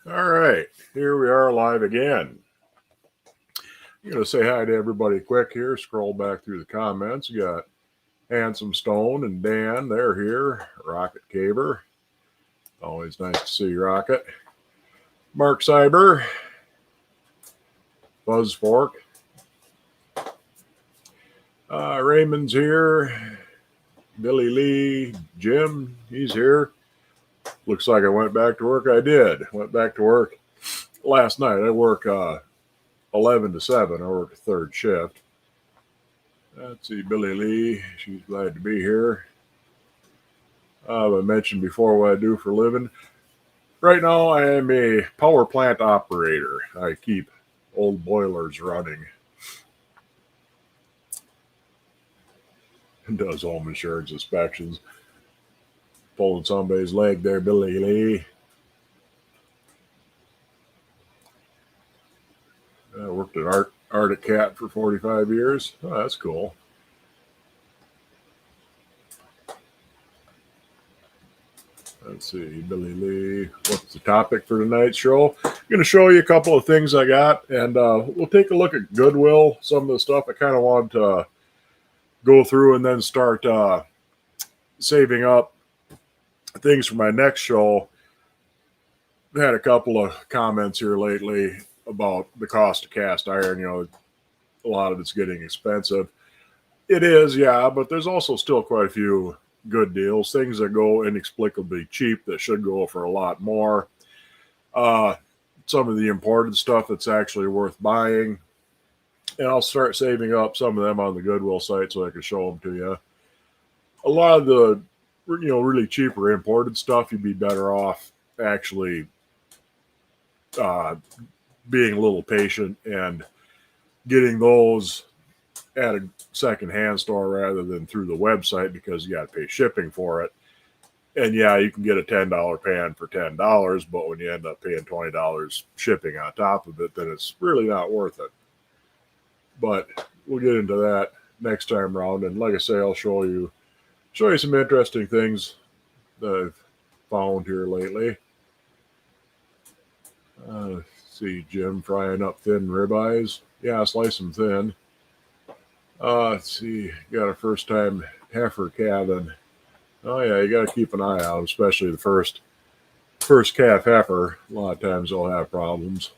All right, here we are live again. I'm going to say hi to everybody quick here. Scroll back through the comments. You got Handsome Stone and Dan, they're here. Rocket Caber, always nice to see you, Rocket. Mark Cyber, Buzz Fork, Raymond's here. Billy Lee, Jim, he's here. Looks like I went back to work. I did. Went back to work last night. I work 11 to 7. I work a third shift. Let's see, Billy Lee, she's glad to be here. I mentioned before what I do for a living. Right now, I am a power plant operator. I keep old boilers running. And does home insurance inspections. Pulling somebody's leg there, Billy Lee. I worked at Arctic Cat for 45 years. Oh, that's cool. Let's see, Billy Lee. What's the topic for tonight's show? I'm going to show you a couple of things I got, and we'll take a look at Goodwill. Some of the stuff I kind of want to go through and then start saving up things for my next show. I had a couple of comments here lately about the cost of cast iron. You know, a lot of it's getting expensive. It is, yeah, but there's also still quite a few good deals, things that go inexplicably cheap that should go for a lot more. Some of the imported stuff that's actually worth buying, and I'll start saving up some of them on the Goodwill site so I can show them to you. A lot of the really cheaper imported stuff, you'd be better off actually uh, being a little patient and getting those at a secondhand store rather than through the website, because you got to pay shipping for it. And yeah, you can get a $10 pan for $10, but when you end up paying $20 shipping on top of it, then it's really not worth it. But we'll get into that next time around. And like I say, I'll show you some interesting things that I've found here lately. See Jim frying up thin ribeyes. Yeah, slice them thin. Let's see, got a first time heifer calving. Oh yeah, you got to keep an eye out, especially the first calf heifer. A lot of times they'll have problems.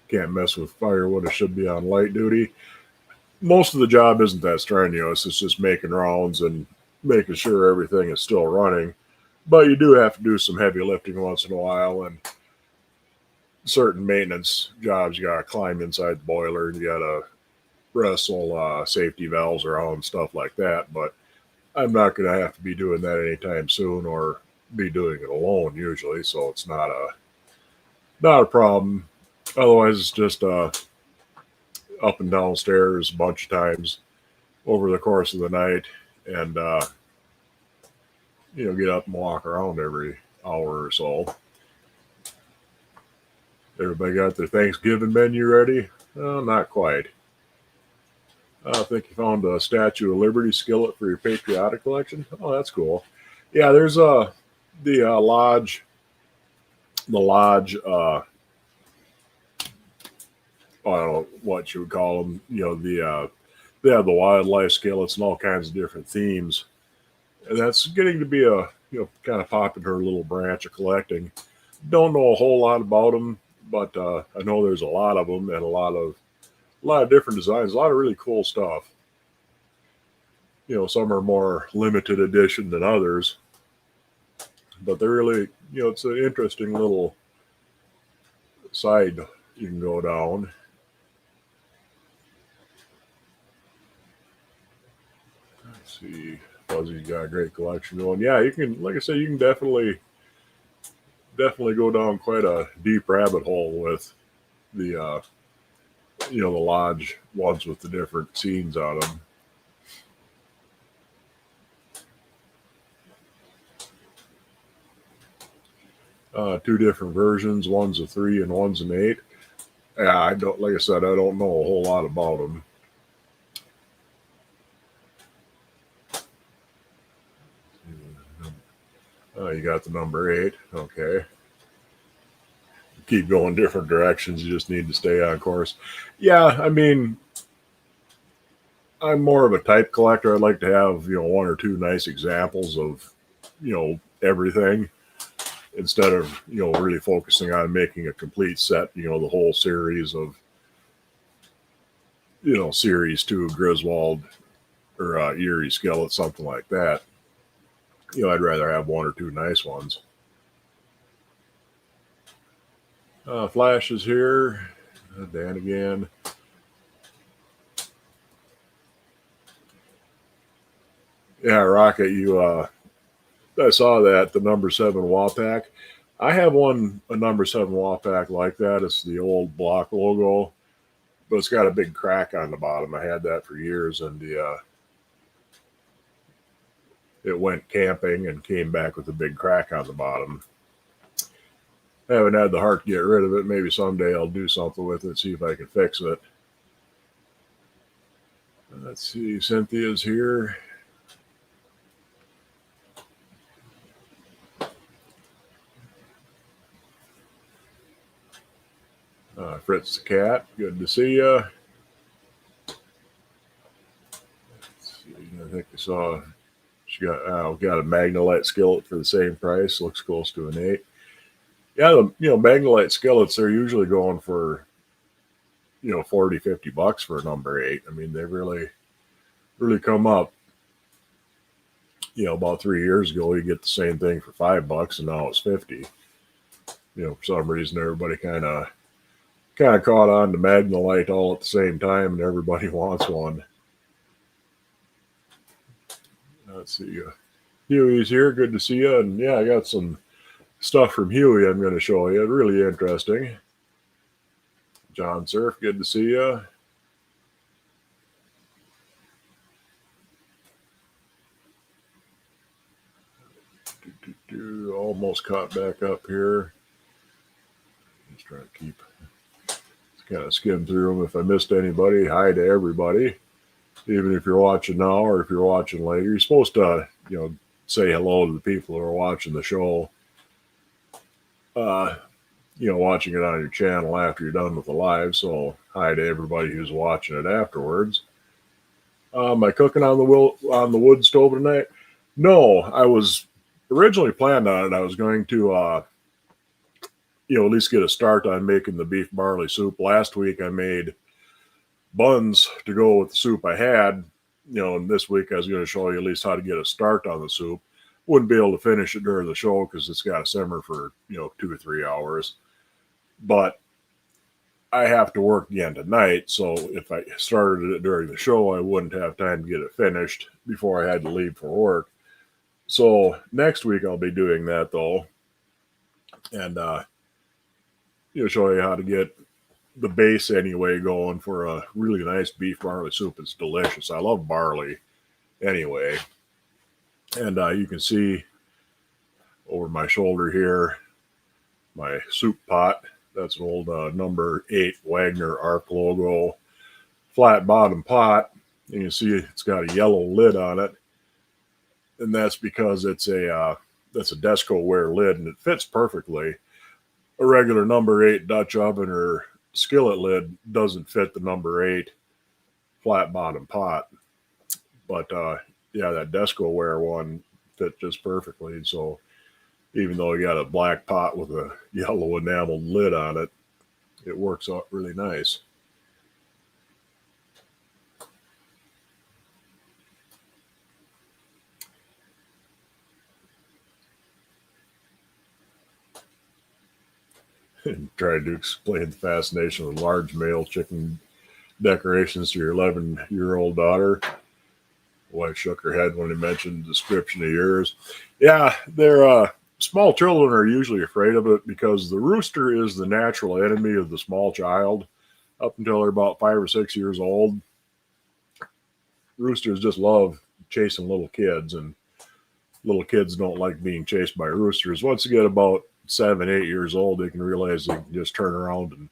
Can't mess with firewood. It should be on light duty. Most of the job isn't that strenuous. It's just making rounds and making sure everything is still running. But you do have to do some heavy lifting once in a while, and certain maintenance jobs you got to climb inside the boiler and you got to wrestle safety valves around, stuff like that. But I'm not going to have to be doing that anytime soon, or be doing it alone usually, so it's not a problem. Otherwise, it's just up and down stairs a bunch of times over the course of the night, and get up and walk around every hour or so. Everybody got their Thanksgiving menu ready? Not quite. I think you found a Statue of Liberty skillet for your patriotic collection. Oh, that's cool. Yeah, there's the lodge. The lodge. I don't know what you would call them. They have the wildlife skillets and all kinds of different themes, and that's getting to be a kind of popular little branch of collecting. Don't know a whole lot about them, but I know there's a lot of them and a lot of different designs, a lot of really cool stuff. Some are more limited edition than others, but they're really, it's an interesting little side you can go down. Let's see, Fuzzy's got a great collection going. Yeah, you can, like I said, you can definitely go down quite a deep rabbit hole with the the lodge ones with the different scenes on them. Two different versions. One's a 3 and one's an 8. Yeah, I don't. Like I said, I don't know a whole lot about them. You got the number 8. Okay. Keep going different directions. You just need to stay on course. Yeah, I mean, I'm more of a type collector. I'd like to have, one or two nice examples of, everything instead of, really focusing on making a complete set, the whole series of, series 2 Griswold or Erie skillet, something like that. I'd rather have one or two nice ones. Flash is here. Dan again. Yeah, Rocket, I saw that, the number 7 Wapak. I have a number 7 Wapak like that. It's the old block logo, but it's got a big crack on the bottom. I had that for years, and it went camping and came back with a big crack on the bottom. I haven't had the heart to get rid of it. Maybe someday I'll do something with it, see if I can fix it. Let's see, Cynthia's here. Fritz the cat, good to see you. I think I saw she got a Magnolite skillet for the same price. Looks close to an 8. Yeah, Magnolite skillets, they're usually going for 40-50 bucks for a number 8. I mean, they really come up. About 3 years ago, you get the same thing for $5, and now it's 50. For some reason, everybody kind of caught on to Magnolite all at the same time, and everybody wants one. Let's see. Huey's here. Good to see you. And yeah, I got some stuff from Huey I'm going to show you. Really interesting. John Surf, good to see you. Almost caught back up here. Just trying to keep kind of skim through them. If I missed anybody, hi to everybody. Even if you're watching now or if you're watching later, you're supposed to, say hello to the people who are watching the show. Watching it on your channel after you're done with the live. So hi to everybody who's watching it afterwards. Am I cooking on the wood stove tonight? No, I was originally planned on it. I was going to, at least get a start on making the beef barley soup. Last week I made buns to go with the soup I had. And this week I was going to show you at least how to get a start on the soup. Wouldn't be able to finish it during the show because it's got to simmer for 2 or 3 hours. But I have to work again tonight, so if I started it during the show, I wouldn't have time to get it finished before I had to leave for work. So next week I'll be doing that though, and show you how to get the base anyway going for a really nice beef barley soup. It's delicious. I love barley anyway, and you can see over my shoulder here my soup pot. That's an old number 8 Wagner Arc logo flat bottom pot. And you see it's got a yellow lid on it, and that's because that's a Desco-ware lid, and it fits perfectly. A regular number 8 Dutch oven or skillet lid doesn't fit the number 8 flat bottom pot, but that Desco-ware one fit just perfectly. So even though you got a black pot with a yellow enameled lid on it, it works out really nice. And tried to explain the fascination with large male chicken decorations to your 11-year-old daughter. Wife shook her head when he mentioned the description of yours. Yeah, they're small children are usually afraid of it because the rooster is the natural enemy of the small child up until they're about 5 or 6 years old. Roosters just love chasing little kids, and little kids don't like being chased by roosters. Once they get about 7, 8 years old, they can realize they can just turn around and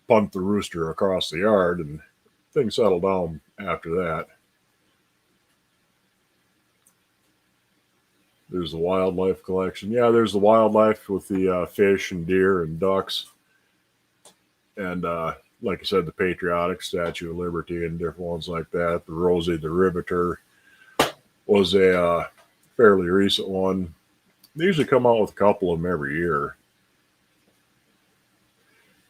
punt the rooster across the yard, and things settle down after that. There's the wildlife collection. Yeah, there's the wildlife with the fish and deer and ducks. And like I said, the patriotic Statue of Liberty and different ones like that. The Rosie the Riveter was a fairly recent one. They usually come out with a couple of them every year.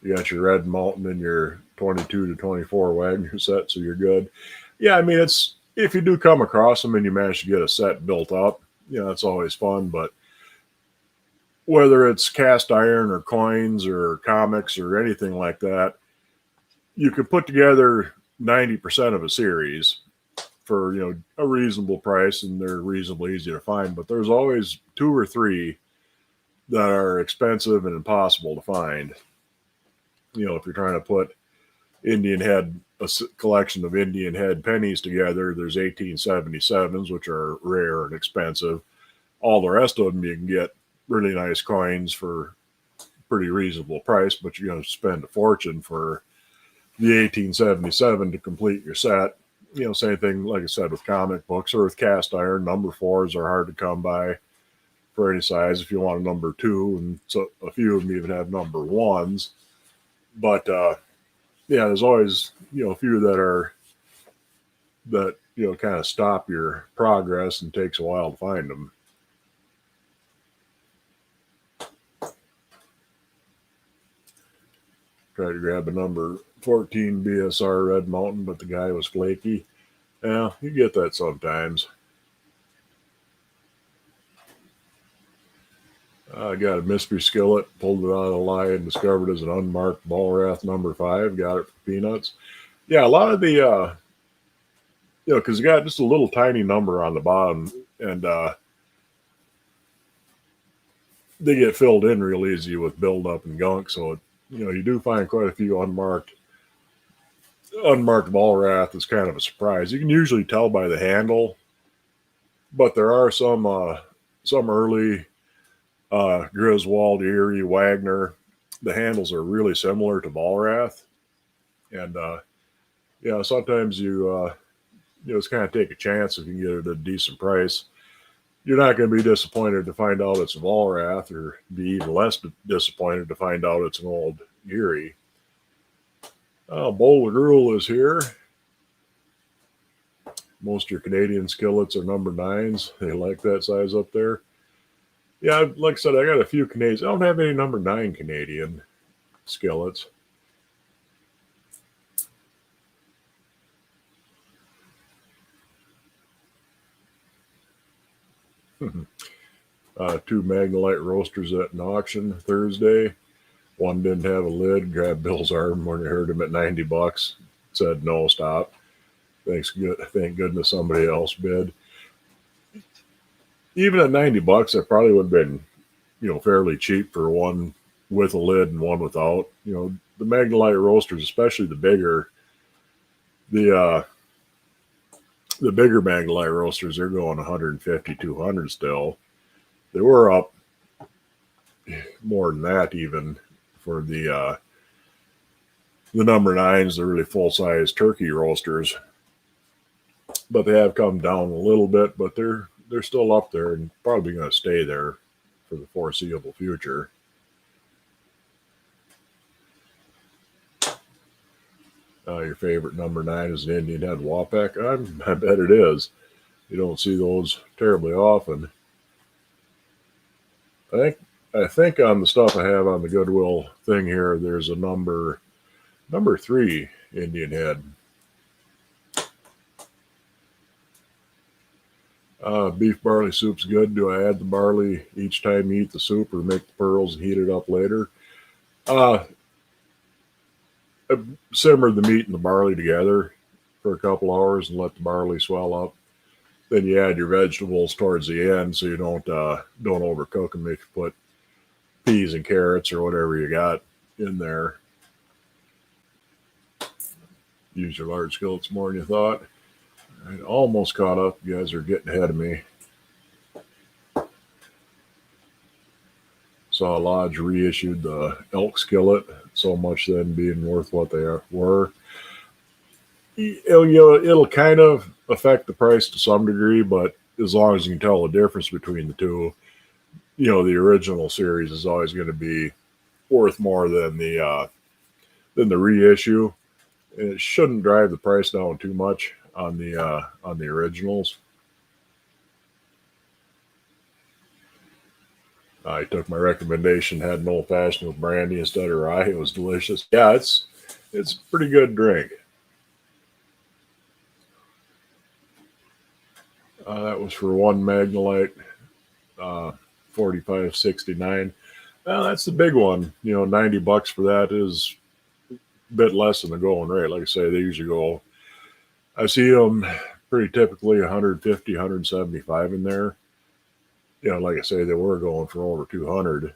You got your Red Mountain and your 22 to 24 Wagner set, so you're good. Yeah, I mean, it's if you do come across them and you manage to get a set built up, that's always fun. But whether it's cast iron or coins or comics or anything like that, you can put together 90% of a series for a reasonable price, and they're reasonably easy to find. But there's always two or three that are expensive and impossible to find. If you're trying to put a collection of Indian head pennies together, there's 1877s, which are rare and expensive. All the rest of them you can get really nice coins for pretty reasonable price, but you're going to spend a fortune for the 1877 to complete your set. Same thing, like I said, with comic books or with cast iron. Number 4s are hard to come by for any size if you want a number 2, and so a few of them even have number 1s. But there's always a few that kind of stop your progress and takes a while to find them. Tried to grab a number 14 BSR Red Mountain, but the guy was flaky. Yeah, you get that sometimes. I got a mystery skillet, pulled it out of the line, discovered as an unmarked Ballrath number 5, got it for peanuts. Yeah, a lot of the, because you got just a little tiny number on the bottom, and they get filled in real easy with buildup and gunk, so you do find quite a few unmarked Ballrath is kind of a surprise. You can usually tell by the handle, but there are some early Griswold, Erie, Wagner. The handles are really similar to Ballrath, and sometimes you just kind of take a chance if you can get it at a decent price. You're not going to be disappointed to find out it's a Ballrath, or be even less disappointed to find out it's an old Erie. Bowl of Gruel is here. Most of your Canadian skillets are number 9s. They like that size up there. Yeah, like I said, I got a few Canadians. I don't have any number 9 Canadian skillets. Two Magnolite roasters at an auction Thursday. One didn't have a lid. Grabbed Bill's arm when he heard him at $90. Said no, stop. Thank goodness somebody else bid. Even at $90, that probably would have been, fairly cheap for one with a lid and one without. The Magnolite roasters, especially the bigger Magnolite roasters, they're going 150, 200 still. They were up more than that even for the number 9s, the really full-size turkey roasters. But they have come down a little bit, but they're still up there and probably going to stay there for the foreseeable future. Your favorite number 9 is an Indian head Wapak. I bet it is. You don't see those terribly often. I think on the stuff I have on the Goodwill thing here, there's a number 3 Indian head. Beef barley soup's good. Do I add the barley each time you eat the soup, or make the pearls and heat it up later? Simmer the meat and the barley together for a couple hours and let the barley swell up. Then you add your vegetables towards the end, so you don't overcook them if you put peas and carrots or whatever you got in there. Use your large skillets more than you thought. I almost caught up. You guys are getting ahead of me. Saw Lodge reissued the elk skillet, so much then being worth what they were. It'll kind of affect the price to some degree, but as long as you can tell the difference between the two, the original series is always going to be worth more than the reissue. And it shouldn't drive the price down too much on the originals. I took my recommendation, had an old fashioned with brandy instead of rye. It was delicious. Yeah, it's a pretty good drink. That was for one Magnolite, 45.69. Well, that's the big one. $90 for that is a bit less than the going rate. Like I say, they usually go. I see them pretty typically 150, 175 in there. Like I say, they were going for over 200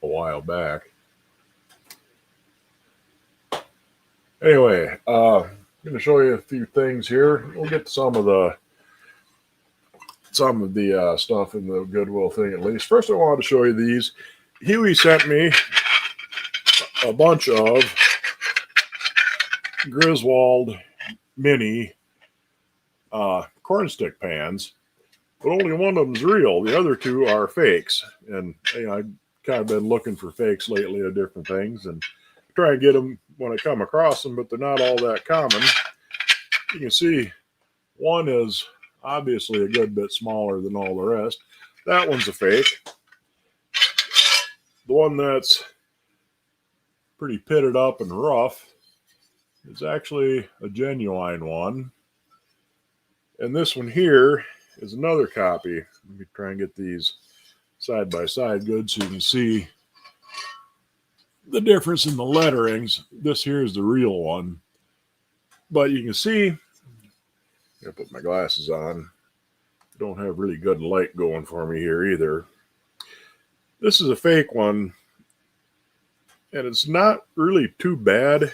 a while back. Anyway, I'm going to show you a few things here. We'll get to some of the stuff in the Goodwill thing at least. First, I wanted to show you these. Huey sent me a bunch of Griswold mini corn stick pans, but only one of them's real. The other two are fakes. And I've kind of been looking for fakes lately of different things and try and get them when I come across them, but they're not all that common. You can see one is obviously a good bit smaller than all the rest. That one's a fake. The one that's pretty pitted up and rough is actually a genuine one. And this one here is another copy. Let me try and get these side by side good so you can see the difference in the letterings. This here is the real one. But you can see, I'm going to put my glasses on. I don't have really good light going for me here either. This is a fake one. And it's not really too bad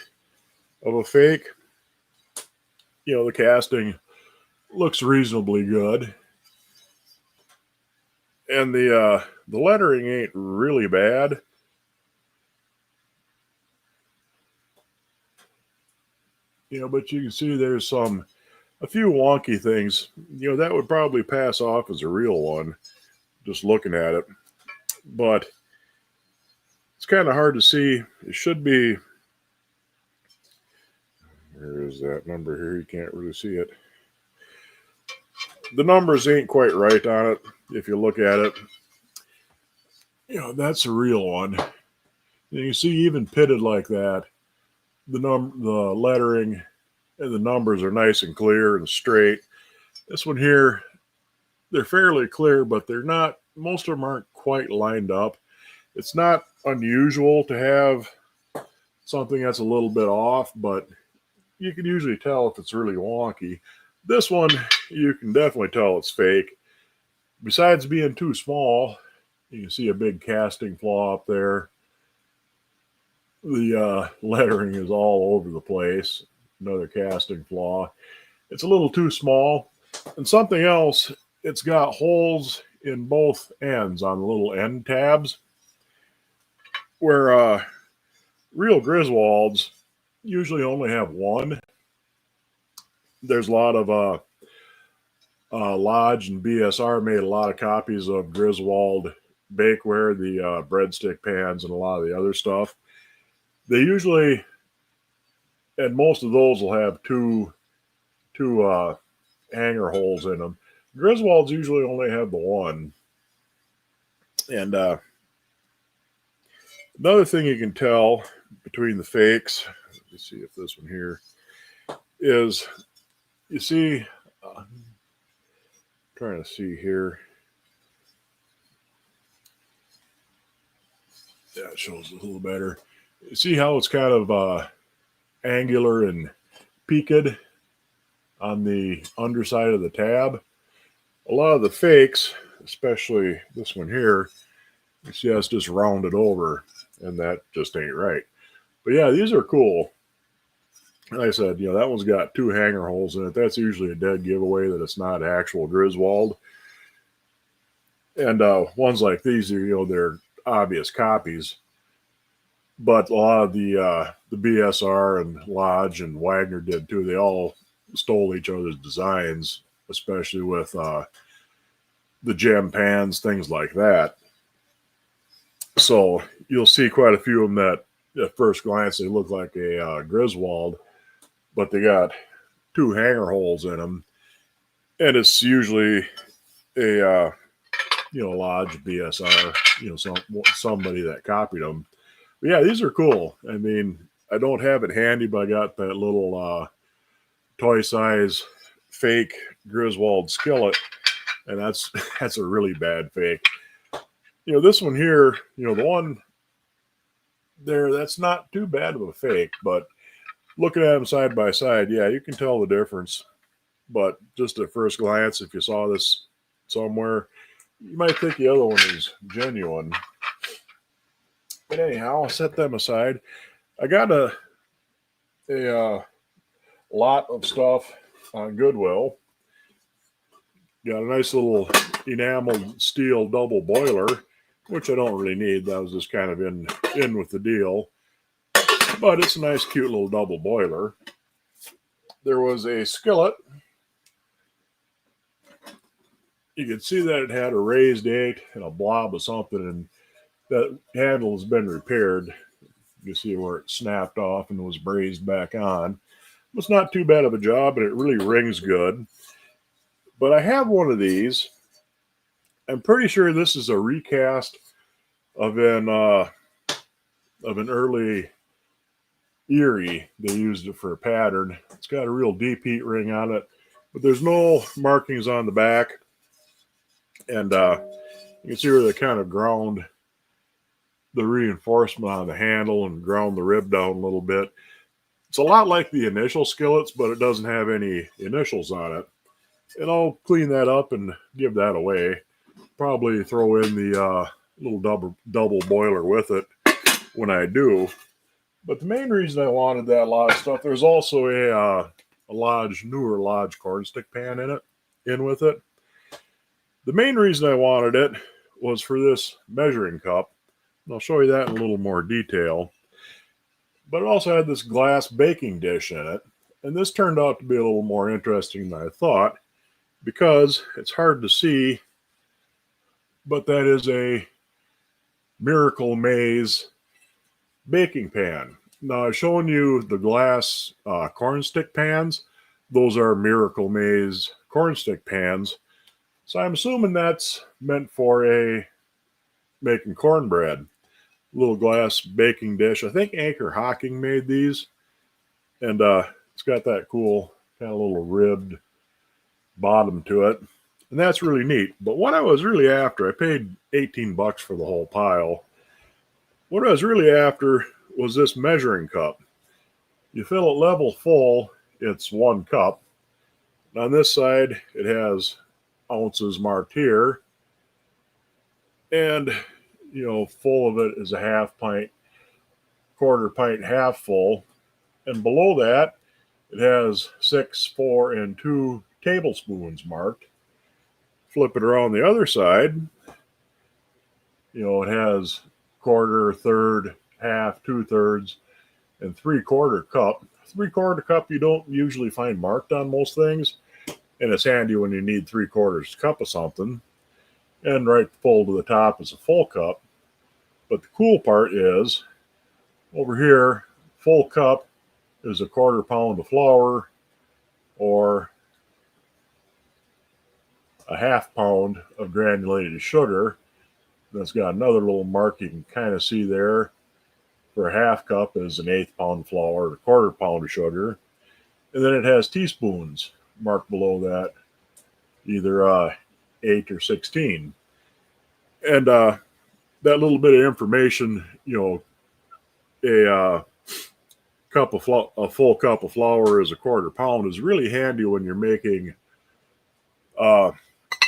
of a fake. The casting looks reasonably good. And the lettering ain't really bad. But you can see there's a few wonky things. That would probably pass off as a real one, just looking at it. But it's kind of hard to see. It should be. Where is that number here? You can't really see it. The numbers ain't quite right on it. If you look at it, that's a real one. You can see even pitted like that. The lettering and the numbers are nice and clear and straight. This one here, they're fairly clear, but they're not. Most of them aren't quite lined up. It's not unusual to have something that's a little bit off, but you can usually tell if it's really wonky. This one, you can definitely tell it's fake. Besides being too small, you can see a big casting flaw up there. The lettering is all over the place. Another casting flaw. It's a little too small. And something else, it's got holes in both ends on the little end tabs, where real Griswolds usually only have one. There's a lot of Lodge and BSR made a lot of copies of Griswold bakeware, the breadstick pans, and a lot of the other stuff. They usually, and most of those will have two hanger holes in them. Griswolds usually only have the one. And another thing you can tell between the fakes, let me see if this one here is, you see, trying to see here. Yeah, it shows a little better. You see how it's kind of angular and peaked on the underside of the tab? A lot of the fakes, especially this one here, you see how it's just rounded over, and that just ain't right. But yeah, these are cool. Like I said, that one's got two hanger holes in it. That's usually a dead giveaway that it's not actual Griswold. And ones like these are, they're obvious copies. But a lot of the BSR and Lodge and Wagner did too. They all stole each other's designs, especially with the gem pans, things like that. So you'll see quite a few of them that at first glance they look like a Griswold, but they got two hanger holes in them, and it's usually a Lodge BSR, somebody that copied them. But yeah, these are cool. I mean, I don't have it handy, but I got that little toy size fake Griswold skillet, and that's a really bad fake. This one here, the one there, that's not too bad of a fake, but looking at them side by side, yeah, you can tell the difference. But just at first glance, if you saw this somewhere, you might think the other one is genuine. But anyhow, I'll set them aside. I got a lot of stuff on Goodwill. Got a nice little enameled steel double boiler, which I don't really need. That was just kind of in with the deal. But it's a nice, cute little double boiler. There was a skillet. You can see that it had a raised eight and a blob of something, and that handle has been repaired. You see where it snapped off and was brazed back on. It's not too bad of a job, but it really rings good. But I have one of these. I'm pretty sure this is a recast of an early Erie. They used it for a pattern. It's got a real deep heat ring on it, but there's no markings on the back. And you can see where they kind of ground the reinforcement on the handle and ground the rib down a little bit. It's a lot like the initial skillets, but it doesn't have any initials on it. And I'll clean that up and give that away. Probably throw in the little double boiler with it when I do. But the main reason I wanted that lot of stuff, there's also a newer Lodge cornstick pan in with it. The main reason I wanted it was for this measuring cup. And I'll show you that in a little more detail. But it also had this glass baking dish in it. And this turned out to be a little more interesting than I thought, because it's hard to see, but that is a Miracle Maze baking pan. Now, I've shown you the glass cornstick pans. Those are Miracle Maze cornstick pans. So I'm assuming that's meant for making cornbread. Little glass baking dish. I think Anchor Hocking made these. And it's got that cool kind of little ribbed bottom to it. And that's really neat. But what I was really after, I paid $18 for the whole pile. What I was really after was this measuring cup. You fill it level full, it's 1 cup. And on this side, it has ounces marked here. And, full of it is a half pint, quarter pint, half full. And below that, it has 6, 4, and 2 tablespoons marked. Flip it around the other side, it has quarter, third, half, 2/3, and 3/4 cup. 3/4 cup you don't usually find marked on most things, and it's handy when you need 3/4 cup of something. And right full to the top is a full cup. But the cool part is, over here, full cup is a 1/4 pound of flour, or a 1/2 pound of granulated sugar. That's got another little mark you can kind of see there. For a 1/2 cup is an 1/8 pound flour, or a 1/4 pound of sugar. And then it has teaspoons marked below that, either 8 or 16. And that little bit of information, a full cup of flour is a 1/4 pound, is really handy when you're making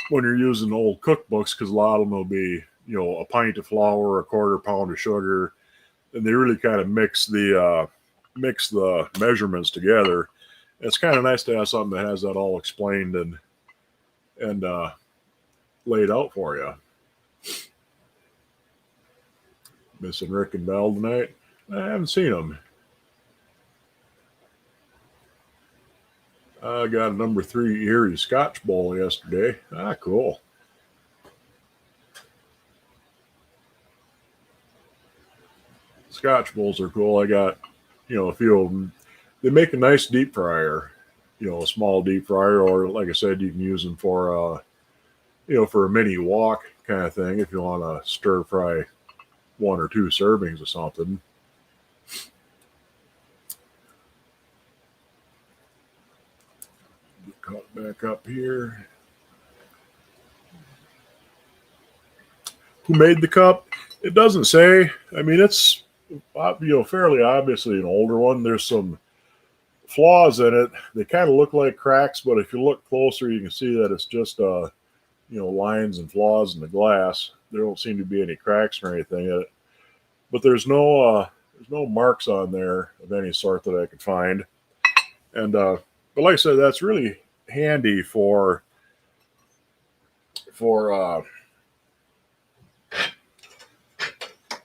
when you're using old cookbooks, because a lot of them will be a pint of flour, a 1/4 pound of sugar, and they really kind of mix the measurements together. It's kind of nice to have something that has that all explained and laid out for you. Missing Rick and Bell tonight. I haven't seen them. I got a number 3 Erie Scotch Bowl yesterday. Cool. Scotch bowls are cool. I got, a few of them. They make a nice deep fryer, a small deep fryer, or like I said, you can use them for, for a mini wok kind of thing if you want to stir fry one or two servings of something. Cut back up here. Who made the cup? It doesn't say. I mean, it's fairly obviously an older one. There's some flaws in it. They kind of look like cracks, but if you look closer, you can see that it's just lines and flaws in the glass. There don't seem to be any cracks or anything in it. But there's no marks on there of any sort that I could find. And but like I said, that's really handy for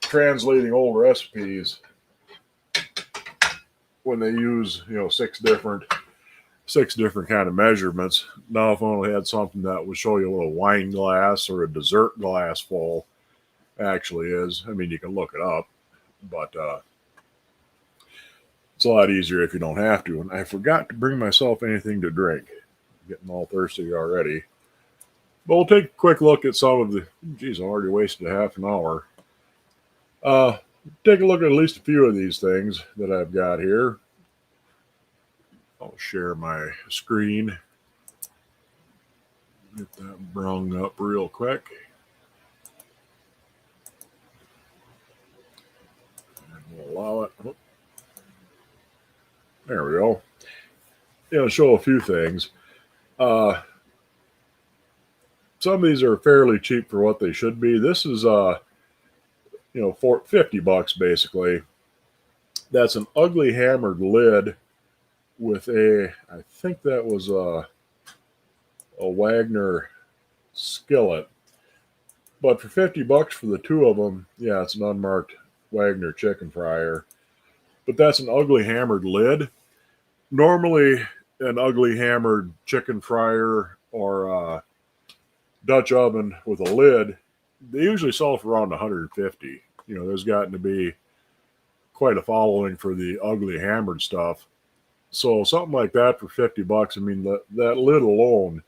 translating old recipes when they use six different kind of measurements. Now, if I only had something that would show you a little wine glass or a dessert glass full, actually is. I mean, you can look it up, but it's a lot easier if you don't have to. And I forgot to bring myself anything to drink. I'm getting all thirsty already. But we'll take a quick look at some of the. Geez, I already wasted a half an hour. Take a look at least a few of these things that I've got here. I'll share my screen. Get that brung up real quick. And we'll allow it. Oh. There we go. Show a few things. Some of these are fairly cheap for what they should be. This is for $50 basically. That's an ugly hammered lid with I think that was a Wagner skillet. But for $50 for the two of them, yeah, it's an unmarked Wagner chicken fryer. But that's an ugly hammered lid. Normally, an ugly hammered chicken fryer or Dutch oven with a lid, they usually sell for around $150. There's gotten to be quite a following for the ugly hammered stuff. So something like that for $50, I mean, that lid alone,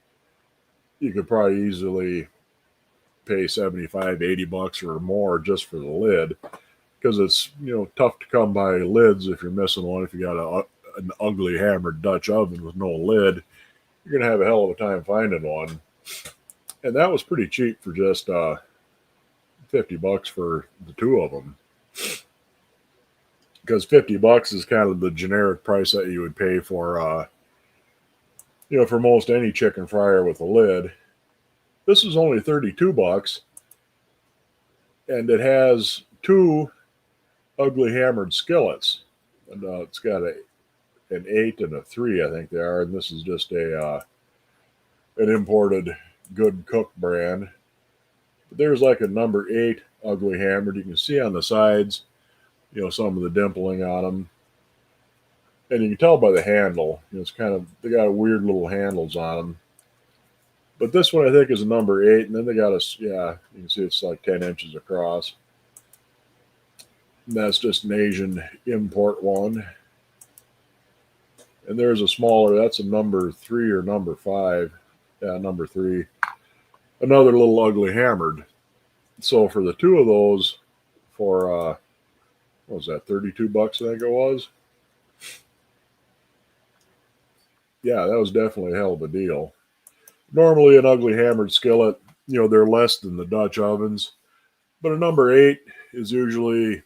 you could probably easily pay $75, $80 or more just for the lid, because it's tough to come by lids if you're missing one. If you got an ugly hammered Dutch oven with no lid, you're gonna have a hell of a time finding one. And that was pretty cheap for just $50 for the two of them. Because $50 is kind of the generic price that you would pay for, for most any chicken fryer with a lid. This is only $32, and it has two ugly hammered skillets. And it's got an 8 and a 3, I think they are. And this is just an imported Good Cook brand. But there's like a number 8 ugly hammered. You can see on the sides, some of the dimpling on them. And you can tell by the handle, it's they got weird little handles on them. But this one I think is a number 8, and then they got you can see it's like 10 inches across. And that's just an Asian import one. And there's a smaller, that's a number 3 or number 5. Yeah, number 3. Another little ugly hammered. So for the two of those, for what was that, $32 I think it was? Yeah, that was definitely a hell of a deal. Normally an ugly hammered skillet, they're less than the Dutch ovens. But a number 8 is usually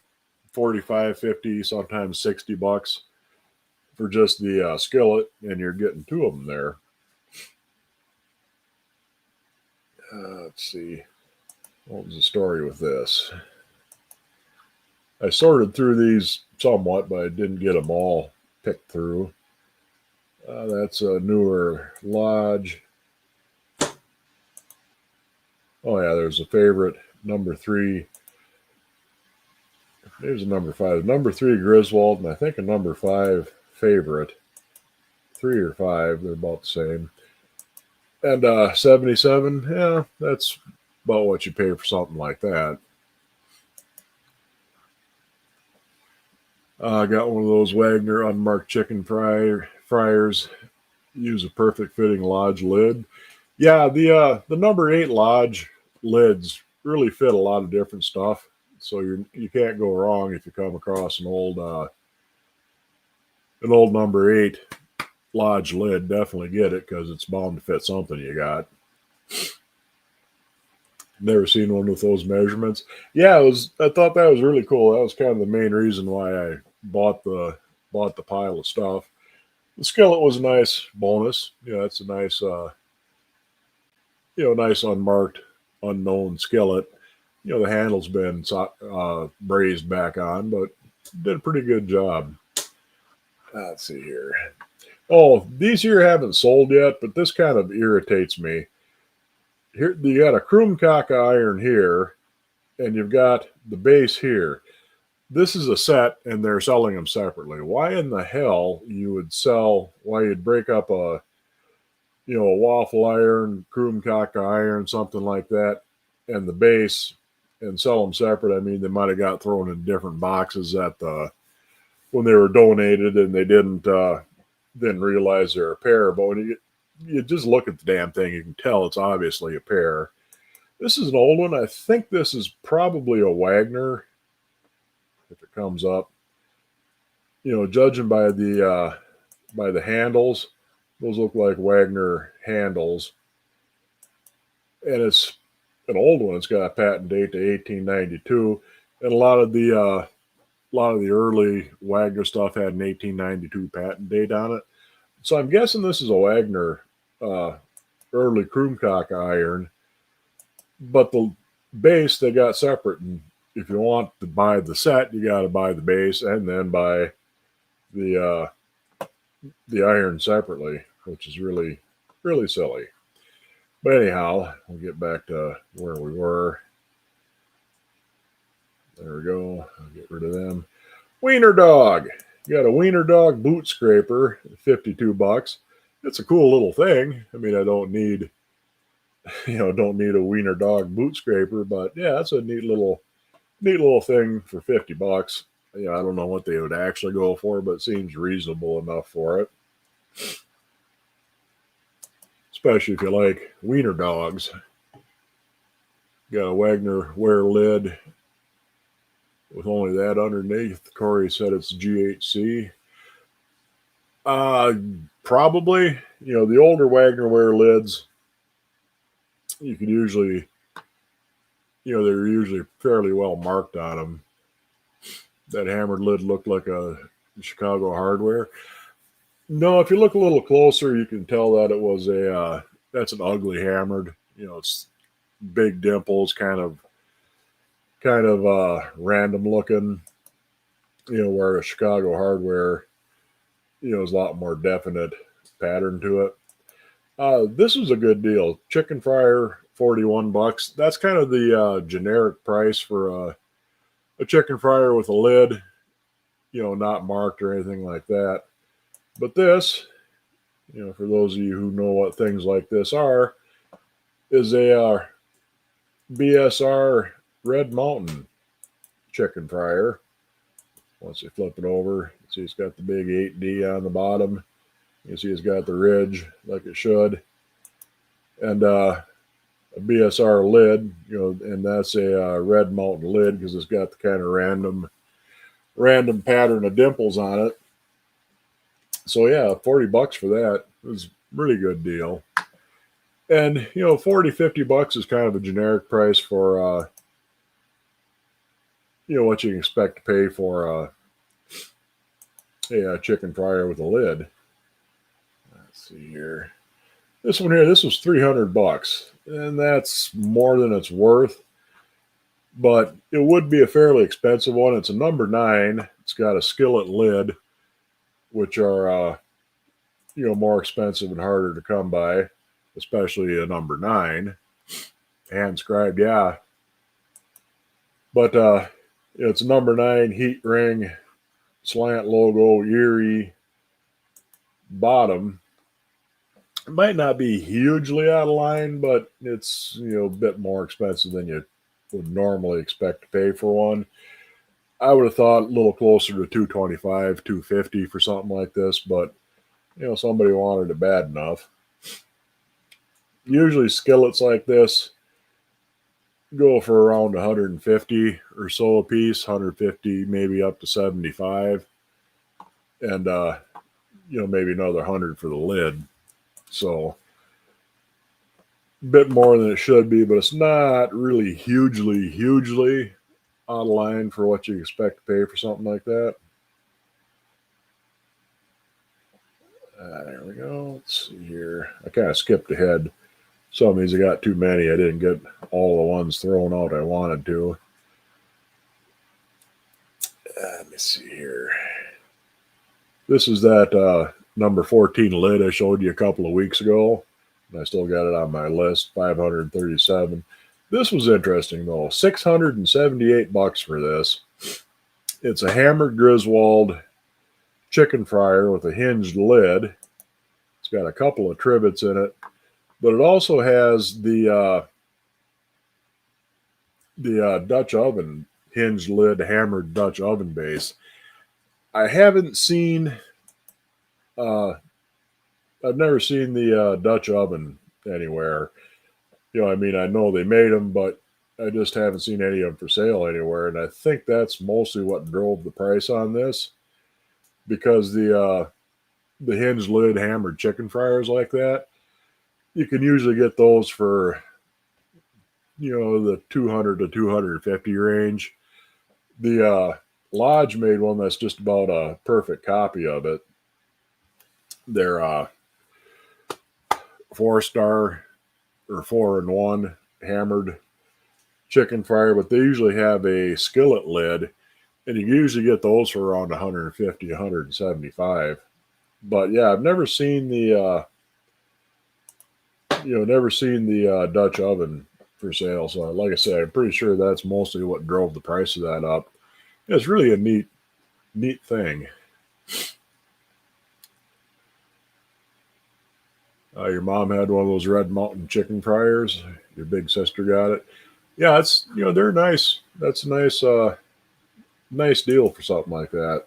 $45, $50, sometimes $60 for just the skillet, and you're getting two of them there. Let's see. What was the story with this? I sorted through these somewhat, but I didn't get them all picked through. That's a newer Lodge. Oh, yeah, there's a favorite, number 3. There's a number 5. Number 3 Griswold, and I think a number 5 favorite. 3 or 5, they're about the same. And 77, yeah, that's about what you pay for something like that. I got one of those Wagner unmarked chicken fryers. Use a perfect fitting Lodge lid. Yeah, the number 8 Lodge lids really fit a lot of different stuff. So you can't go wrong if you come across an old number 8 Lodge lid. Definitely get it because it's bound to fit something you got. Never seen one with those measurements. Yeah, it was. I thought that was really cool. That was kind of the main reason why I bought the pile of stuff. The skillet was a nice bonus. It's a nice nice unmarked unknown skillet. The handle's been brazed back on, but did a pretty good job. Let's see here. Oh, these here haven't sold yet, but this kind of irritates me. Here you got a Krumkaka iron here, and you've got the base here. This is a set, and they're selling them separately. Why in the hell why you'd break up a waffle iron, Krumkaka iron, something like that, and the base, and sell them separate? I mean, they might have got thrown in different boxes when they were donated, and they didn't realize they're a pair. But when you just look at the damn thing, you can tell it's obviously a pair. This is an old one. I think this is probably a Wagner, if it comes up. Judging by the handles, those look like Wagner handles, and it's an old one. It's got a patent date to 1892, and a lot of the early Wagner stuff had an 1892 patent date on it. So I'm guessing this is a Wagner early Krumkaka iron, but the base they got separate. And if you want to buy the set, you got to buy the base and then buy the iron separately, which is really really silly. But anyhow, we'll get back to where we were. There we go. I'll get rid of them. Wiener Dog. You got a Wiener Dog boot scraper, $52. It's a cool little thing. I mean, I don't need a Wiener Dog boot scraper, but yeah, that's a neat little thing for $50. I don't know what they would actually go for, but it seems reasonable enough for it. Especially if you like wiener dogs. Got a Wagner ware lid with only that underneath. Corey said it's GHC. Probably. The older Wagner ware lids, you can usually, they're usually fairly well marked on them. That hammered lid looked like a Chicago Hardware. No, if you look a little closer, you can tell that it was that's an ugly hammered. It's big dimples, kind of random looking. Where a Chicago Hardware, is a lot more definite pattern to it. This was a good deal. Chicken fryer, $41. That's kind of the generic price for a chicken fryer with a lid, not marked or anything like that. But this, for those of you who know what things like this are, is a BSR Red Mountain chicken fryer. Once you flip it over, you see it's got the big 8D on the bottom. You see it's got the ridge like it should. And a BSR lid, and that's a Red Mountain lid because it's got the kind of random pattern of dimples on it. So yeah, $40 for that. It was a really good deal. And $40-$50 is kind of a generic price for what you can expect to pay for a chicken fryer with a lid. Let's see here. This one here, this was $300, and that's more than it's worth. But it would be a fairly expensive one. It's a number 9. It's got a skillet lid, which are more expensive and harder to come by, especially a number 9. Hand scribed, yeah. But it's a number 9 heat ring, slant logo, Erie bottom. It might not be hugely out of line, but it's a bit more expensive than you would normally expect to pay for one. I would have thought a little closer to 225, 250 for something like this, but somebody wanted it bad enough. Usually skillets like this go for around 150 or so a piece, 150 maybe up to 75, and maybe another 100 for the lid. So a bit more than it should be, but it's not really hugely out of line for what you expect to pay for something like that. There we go. Let's see here. I kind of skipped ahead. Some of these I got too many. I didn't get all the ones thrown out I wanted to. Let me see here. This is that number 14 lid I showed you a couple of weeks ago. And I still got it on my list, 537. This was interesting though. $678 for this. It's a hammered Griswold chicken fryer with a hinged lid. It's got a couple of trivets in it, but it also has the Dutch oven hinged lid, hammered Dutch oven base. I haven't seen. I've never seen the Dutch oven anywhere. I mean, I know they made them, but I just haven't seen any of them for sale anywhere. And I think that's mostly what drove the price on this, because the hinged lid hammered chicken fryers like that, you can usually get those for the 200 to 250 range. The Lodge made one that's just about a perfect copy of it. They're 4-star or 4-in-1 hammered chicken fryer, but they usually have a skillet lid, and you can usually get those for around 150, 175. But yeah, I've never seen the Dutch oven for sale. So like I said, I'm pretty sure that's mostly what drove the price of that up. It's really a neat thing. Your mom had one of those Red Mountain chicken fryers. Your big sister got it. Yeah, it's they're nice. That's a nice deal for something like that.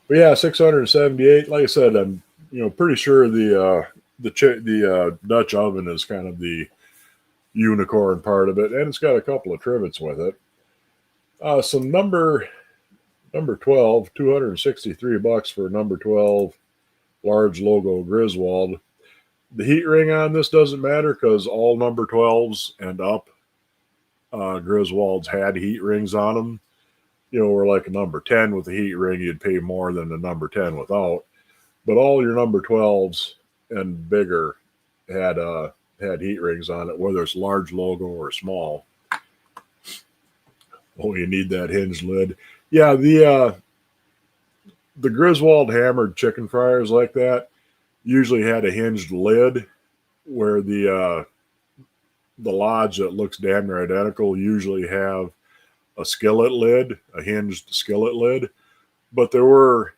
But yeah, 678. Like I said, I'm pretty sure the Dutch oven is kind of the unicorn part of it, and it's got a couple of trivets with it. So number 12, $263 for number 12 large logo Griswold. The heat ring on this doesn't matter because all number 12s and up Griswolds had heat rings on them. Where like a number 10 with a heat ring, you'd pay more than a number 10 without. But all your number 12s and bigger had heat rings on it, whether it's large logo or small. Oh, you need that hinged lid. Yeah, the Griswold hammered chicken fryers like that usually had a hinged lid, where the Lodge that looks damn near identical usually have a skillet lid, a hinged skillet lid. But there were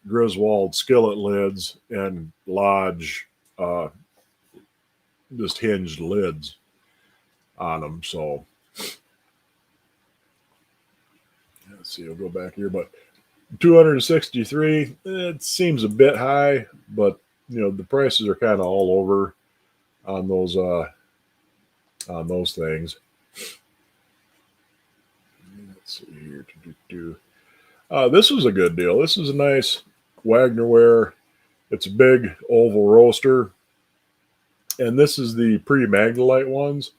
Griswold skillet lids and Lodge just hinged lids on them. So let's see, I'll go back here, but 263, it seems a bit high, but the prices are kind of all over on those things. Let's see here. This was a good deal. This is a nice Wagner ware. It's a big oval roaster, and this is the pre-Magnolite ones.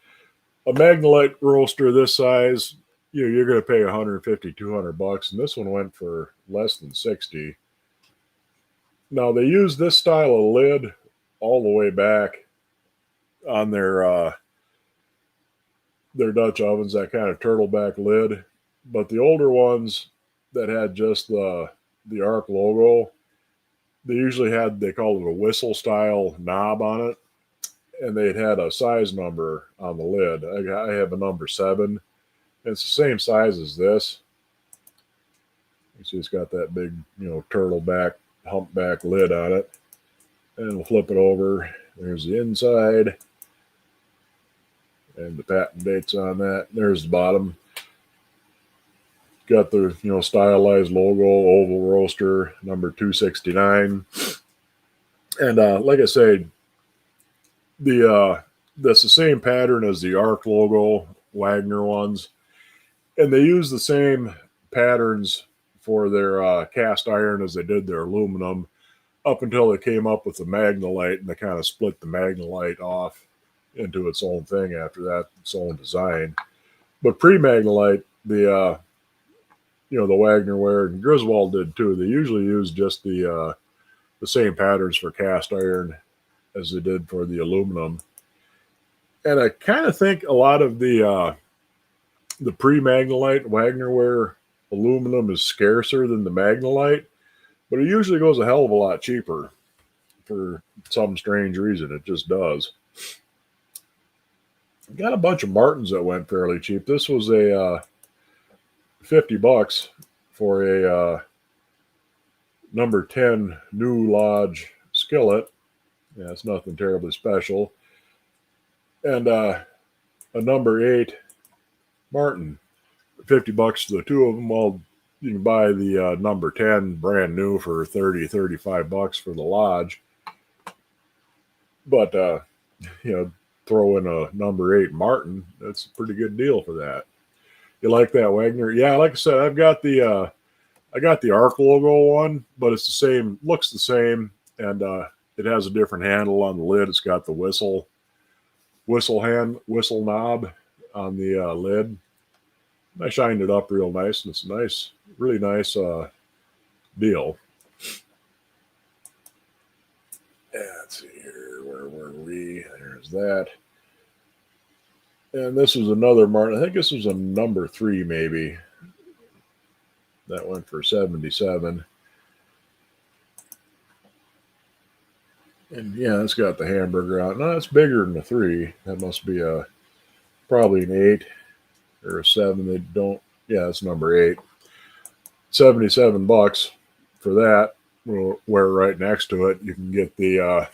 A Magnolite roaster this size, you're going to pay 150, 200 bucks, and this one went for less than 60. Now they use this style of lid all the way back on their Dutch ovens, that kind of turtleback lid. But the older ones that had just the ARC logo, they called it a whistle style knob on it, and they'd had a size number on the lid. I have a number 7. It's the same size as this. You see it's got that big, turtleback, humpback lid on it. And we'll flip it over. There's the inside. and the patent dates on that. There's the bottom. Got the stylized logo, oval roaster, number 269. And like I say, that's the same pattern as the ARC logo, Wagner ones, and they use the same patterns for their cast iron as they did their aluminum, up until they came up with the Magnalite, and they kind of split the Magnalite off into its own thing after that, its own design. But pre-Magnalite, the Wagner ware and Griswold did too. They usually use just the same patterns for cast iron as they did for the aluminum. And I kind of think a lot of the pre-Magnalite Wagner ware aluminum is scarcer than the Magnalite, but it usually goes a hell of a lot cheaper for some strange reason. It just does. Got a bunch of Martins that went fairly cheap. This was a $50 for a number 10 New Lodge skillet. Yeah, it's nothing terribly special. And a number 8 Martin, $50 to the two of them. Well, you can buy the number 10 brand new for $35 for the Lodge. But, throw in a number 8 Martin, that's a pretty good deal for that. You like that, Wagner? Yeah, like I said, I got the ARC logo one, but it's the same, looks the same, and it has a different handle on the lid. It's got the whistle knob on the lid. I shined it up real nice, and it's a nice, really nice deal. Yeah, let's see here. Where were we? There's that. And this was another Martin. I think this was a number 3, maybe. That went for $77. And yeah, it's got the hamburger out. No, it's bigger than a 3. That must be probably an 8 or a 7. They don't. Yeah, it's number 8. $77 for that. We'll wear right next to it. You can get the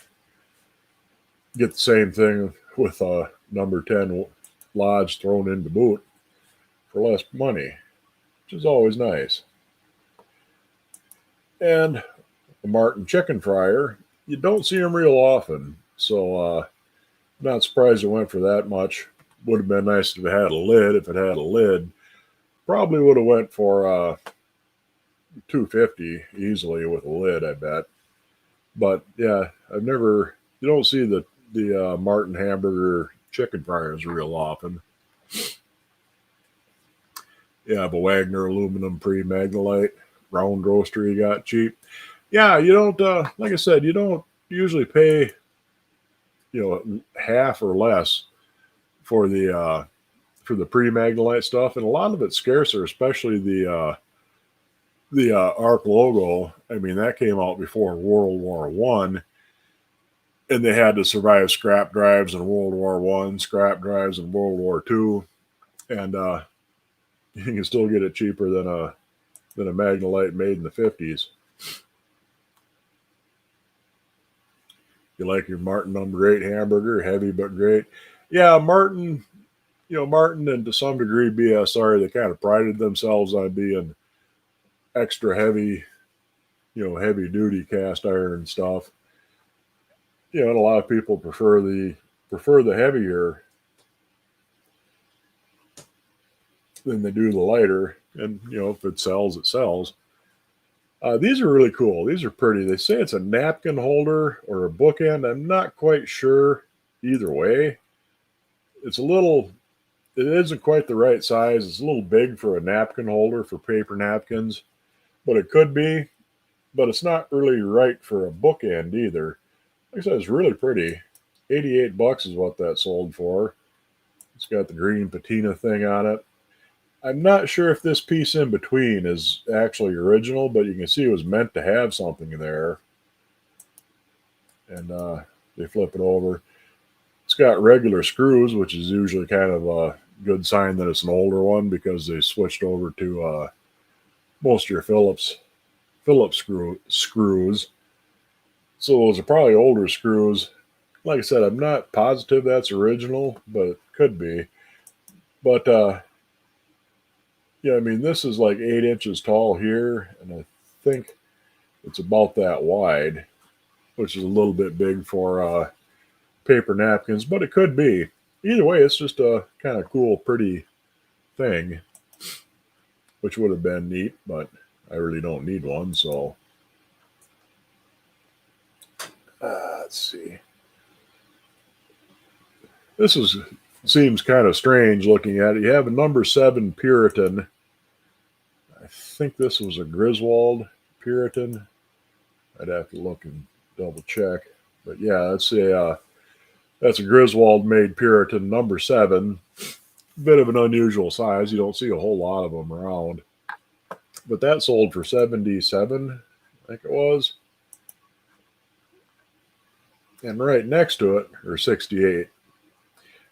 same thing with number 10 Lodge thrown into boot for less money, which is always nice. And a Martin chicken fryer. You don't see them real often, so I'm not surprised it went for that much. Would have been nice if it had a lid. If it had a lid, probably would have went for $250 easily with a lid, I bet. But yeah, you don't see the Martin hamburger chicken fryers real often. Yeah, but Wagner aluminum pre-Magnalite round roaster you got cheap. Yeah, you don't, like I said, you don't usually pay, half or less for the pre-Magnalite stuff, and a lot of it's scarcer, especially the ARC logo. I mean, that came out before World War I, and they had to survive scrap drives in World War I, scrap drives in World War II, and you can still get it cheaper than a Magnalite made in the 50s. You like your Martin number 8 hamburger, heavy but great. Yeah, Martin, Martin and to some degree BSR, they kind of prided themselves on being extra heavy, heavy duty cast iron stuff. And a lot of people prefer the heavier than they do the lighter. And if it sells, it sells. These are really cool. These are pretty. They say it's a napkin holder or a bookend. I'm not quite sure either way. It isn't quite the right size. It's a little big for a napkin holder for paper napkins, but it could be. But it's not really right for a bookend either. Like I said, it's really pretty. $88 is what that sold for. It's got the green patina thing on it. I'm not sure if this piece in between is actually original, but you can see it was meant to have something there. And they flip it over. It's got regular screws, which is usually kind of a good sign that it's an older one because they switched over to most of your Phillips screws. So those are probably older screws. Like I said, I'm not positive that's original, but it could be. But yeah, I mean, this is like 8 inches tall here, and I think it's about that wide, which is a little bit big for paper napkins, but it could be. Either way, it's just a kind of cool, pretty thing, which would have been neat, but I really don't need one. So let's see. This is seems kind of strange looking at it. You have a number 7 Puritan. I think this was a Griswold Puritan. I'd have to look and double check. But yeah, that's a Griswold made Puritan number 7. Bit of an unusual size. You don't see a whole lot of them around. But that sold for 77, I think it was. And right next to it, or 68,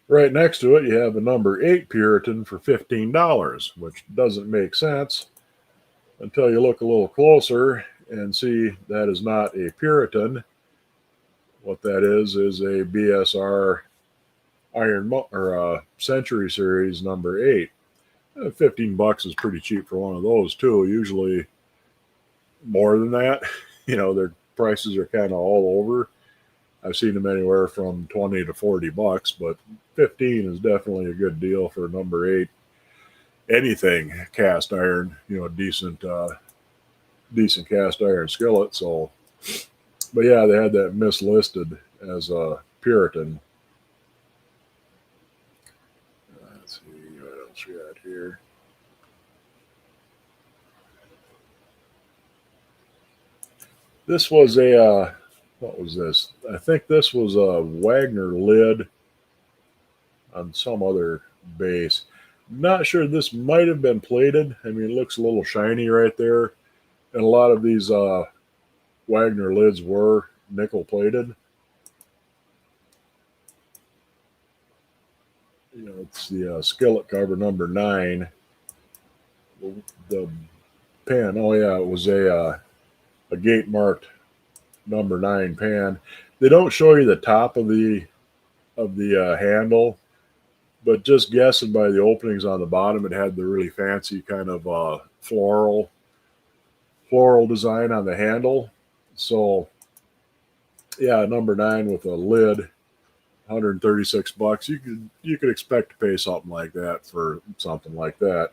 right next to it, you have a number 8 Puritan for $15, which doesn't make sense until you look a little closer and see that is not a Puritan. What that is a BSR or Century Series number 8. $15 is pretty cheap for one of those too. Usually more than that. Their prices are kind of all over. I've seen them anywhere from 20 to $40, but 15 is definitely a good deal for number 8. Anything cast iron, decent cast iron skillet. So, but yeah, they had that mislisted as a Puritan. Let's see what else we got here. This was what was this? I think this was a Wagner lid on some other base. Not sure. This might have been plated. I mean, it looks a little shiny right there, and a lot of these Wagner lids were nickel plated. It's the skillet cover number 9. The pan. Oh yeah, it was a gate marked number 9 pan. They don't show you the top of the handle, but just guessing by the openings on the bottom, it had the really fancy kind of floral design on the handle. So yeah, number 9 with a lid, $136. You could expect to pay something like that for something like that,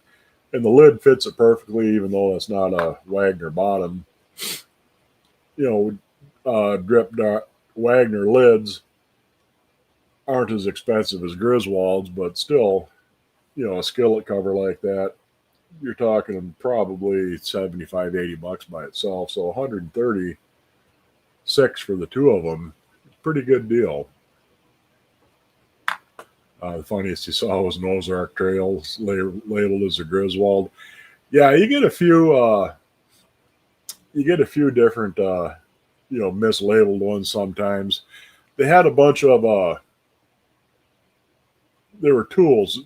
and the lid fits it perfectly, even though it's not a Wagner bottom. Drip Wagner lids aren't as expensive as Griswold's, but still, a skillet cover like that, you're talking probably 75, $80 by itself. So 136 for the two of them, pretty good deal. The funniest you saw was an Ozark Trails labeled as a Griswold. Yeah, you get a few different mislabeled ones sometimes. They had a bunch of there were tools,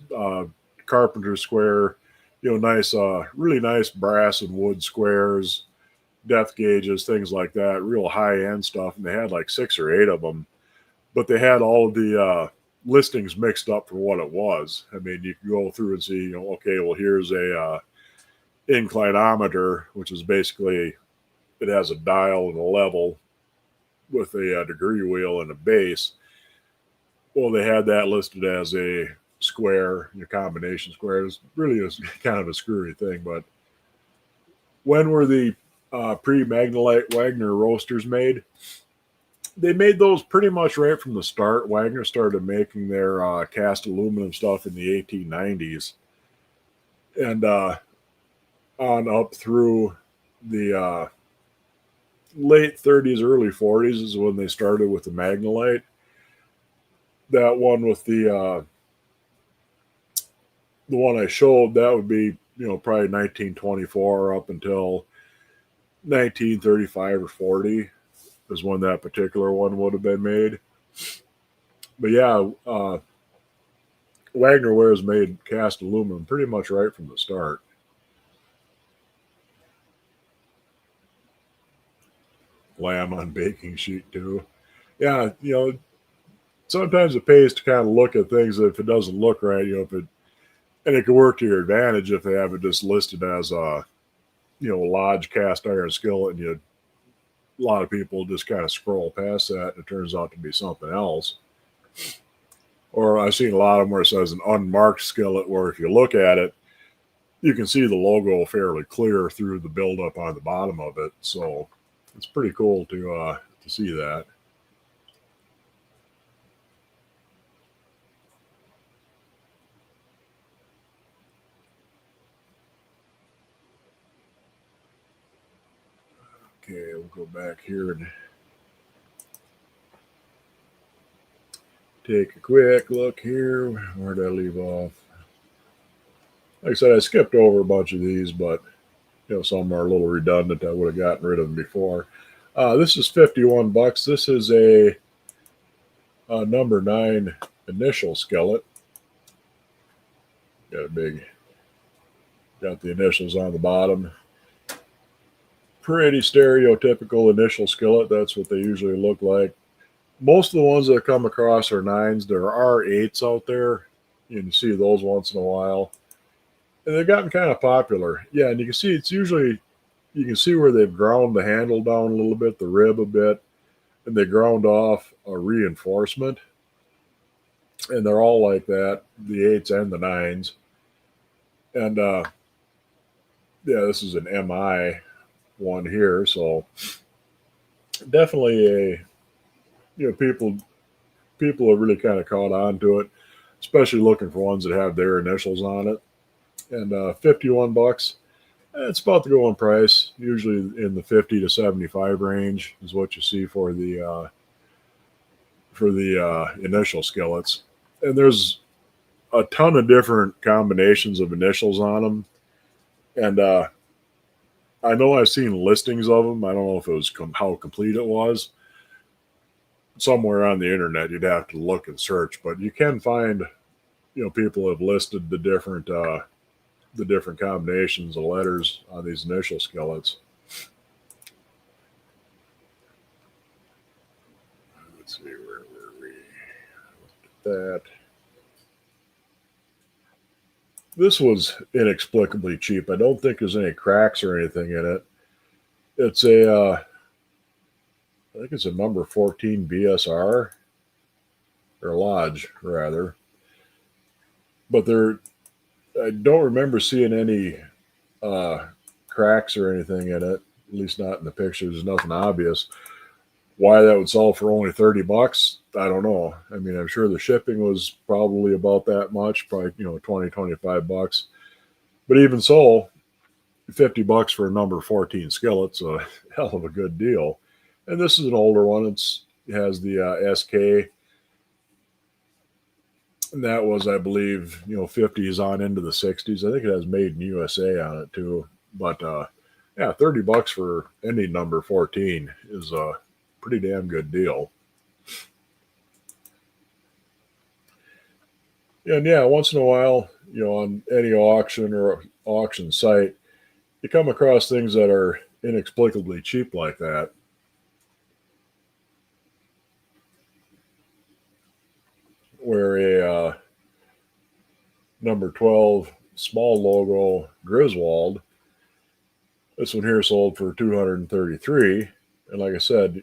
carpenter square, nice, really nice brass and wood squares, depth gauges, things like that, real high end stuff. And they had like 6 or 8 of them, but they had all of the listings mixed up for what it was. I mean, you can go through and see, okay, well, here's a inclinometer, which is basically it has a dial and a level with a degree wheel and a base. Well, they had that listed as a square, combination square. It's really kind of a screwy thing. But when were the pre-Magnolite Wagner roasters made? They made those pretty much right from the start. Wagner started making their cast aluminum stuff in the 1890s, and on up through the late 30s, early 40s is when they started with the Magnolite. That one with the one I showed, that would be probably 1924 up until 1935 or 40 is when that particular one would have been made. But yeah, Wagner Wares made cast aluminum pretty much right from the start. Lamb on baking sheet too. Yeah, sometimes it pays to kind of look at things if it doesn't look right, if it, and it can work to your advantage if they have it just listed as a, a Lodge cast iron skillet, and a lot of people just kind of scroll past that and it turns out to be something else. Or I've seen a lot of them where it says an unmarked skillet, where if you look at it, you can see the logo fairly clear through the buildup on the bottom of it. So it's pretty cool to see that. Okay, we'll go back here and take a quick look here. Where did I leave off? Like I said, I skipped over a bunch of these, but some are a little redundant. I would have gotten rid of them before. This is $51. This is a number 9 initial skillet. Got the initials on the bottom. Pretty stereotypical initial skillet. That's what they usually look like. Most of the ones that I come across are 9s. There are 8s out there. You can see those once in a while. And they've gotten kind of popular. Yeah, and you can see you can see where they've ground the handle down a little bit, the rib a bit, and they ground off a reinforcement. And they're all like that, the 8s and the 9s. And yeah, this is an MI one here, so definitely people have really kind of caught on to it, especially looking for ones that have their initials on it. And $51, it's about the going price. Usually in the 50 to 75 range is what you see for the initial skillets. And there's a ton of different combinations of initials on them. And I know I've seen listings of them. I don't know if it was how complete it was. Somewhere on the internet, you'd have to look and search, but you can find, people have listed the different combinations of letters on these initial skillets. Let's see, where were we? That. This was inexplicably cheap. I don't think there's any cracks or anything in it. It's I think it's a number 14 BSR, or Lodge rather. But I don't remember seeing any cracks or anything in it. At least not in the pictures. There's nothing obvious. Why that would sell for only $30, I don't know. I mean, I'm sure the shipping was probably about that much, probably 20, $25. But even so, $50 for a number 14 skillet's a hell of a good deal. And this is an older one. It has the SK, and that was, I believe, 50s on into the 60s. I think it has Made in USA on it too. But yeah, $30 for any number 14 is a pretty damn good deal. And yeah, once in a while, on any auction or auction site, you come across things that are inexplicably cheap like that. Where a number 12 small logo Griswold, this one here sold for 233. And like I said,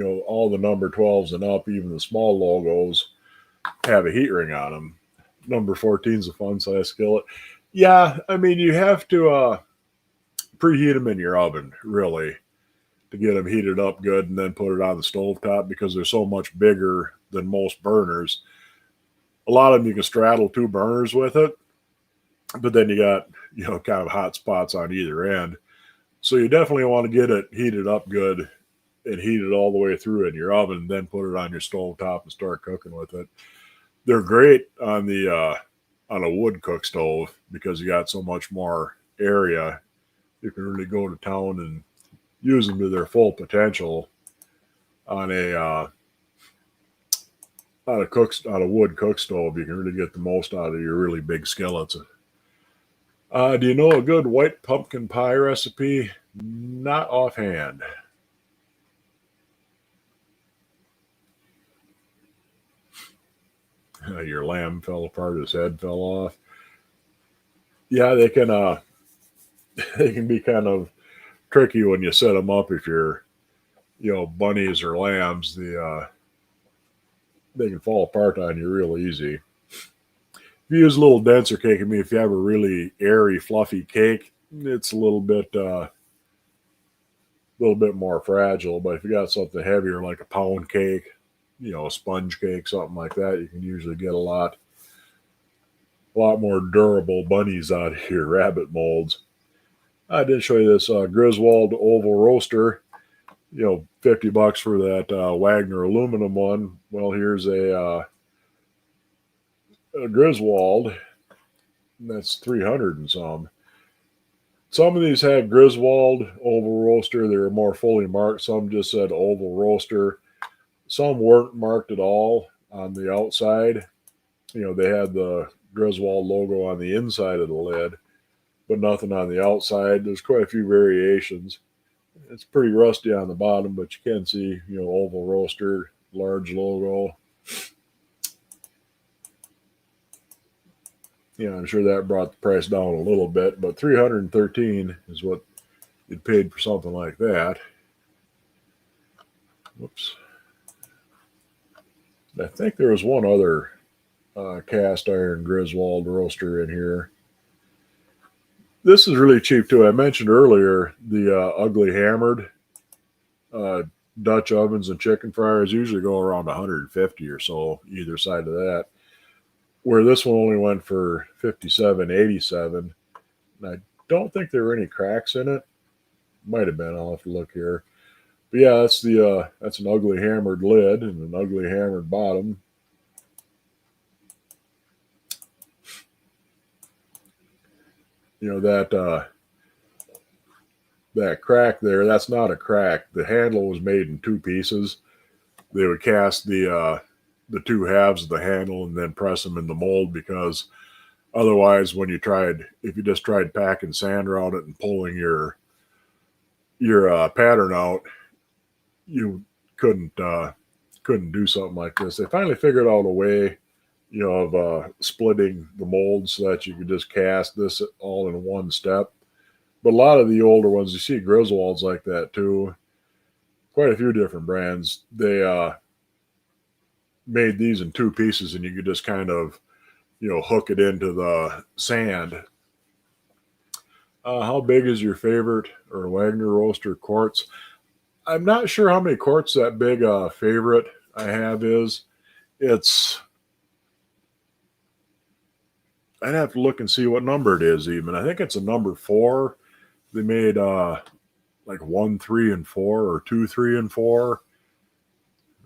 all the number 12s and up, even the small logos, have a heat ring on them. Number 14 is a fun size skillet. Yeah, I mean, you have to preheat them in your oven, really, to get them heated up good and then put it on the stove top, because they're so much bigger than most burners. A lot of them you can straddle 2 burners with it, but then you got, kind of hot spots on either end. So you definitely want to get it heated up good and heat it all the way through in your oven, then put it on your stove top and start cooking with it. They're great on on a wood cook stove because you got so much more area. You can really go to town and use them to their full potential on a on a wood cook stove. You can really get the most out of your really big skillets. Do you know a good white pumpkin pie recipe? Not offhand. your lamb fell apart, his head fell off. Yeah, they can they can be kind of tricky when you set them up. If you're bunnies or lambs, they can fall apart on you real easy. If you use a little denser cake, I mean, if you have a really airy, fluffy cake, it's little bit more fragile. But if you got something heavier like a pound cake, a sponge cake, something like that, you can usually get a lot more durable bunnies out of your rabbit molds. I did show you this Griswold oval roaster. $50 for that Wagner aluminum one. Well, here's a Griswold. That's 300 and some. Some of these have Griswold oval roaster. They were more fully marked. Some just said oval roaster. Some weren't marked at all on the outside. They had the Griswold logo on the inside of the lid, but nothing on the outside. There's quite a few variations. It's pretty rusty on the bottom, but you can see, oval roaster, large logo. I'm sure that brought the price down a little bit, but $313 is what you'd paid for something like that. Whoops. I think there was one other cast iron Griswold roaster in here. This is really cheap too. I mentioned earlier the ugly hammered Dutch ovens and chicken fryers usually go around 150 or so either side of that. Where this one only went for $57.87. And I don't think there were any cracks in it. Might have been. I'll have to look here. But yeah, that's an ugly hammered lid and an ugly hammered bottom. That crack there, that's not a crack. The handle was made in two pieces. They would cast the two halves of the handle and then press them in the mold, because otherwise, if you just tried packing sand around it and pulling your pattern out, you couldn't do something like this. They finally figured out a way, of splitting the mold so that you could just cast this all in one step. But a lot of the older ones, you see Griswold's like that too. Quite a few different brands. They made these in two pieces, and you could just kind of, hook it into the sand. How big is your favorite or Wagner roaster quarts? I'm not sure how many quarts that big favorite I have is. I'd have to look and see what number it is even. I think it's a number 4. They made like 1, 3, and 4, or 2, 3, and 4,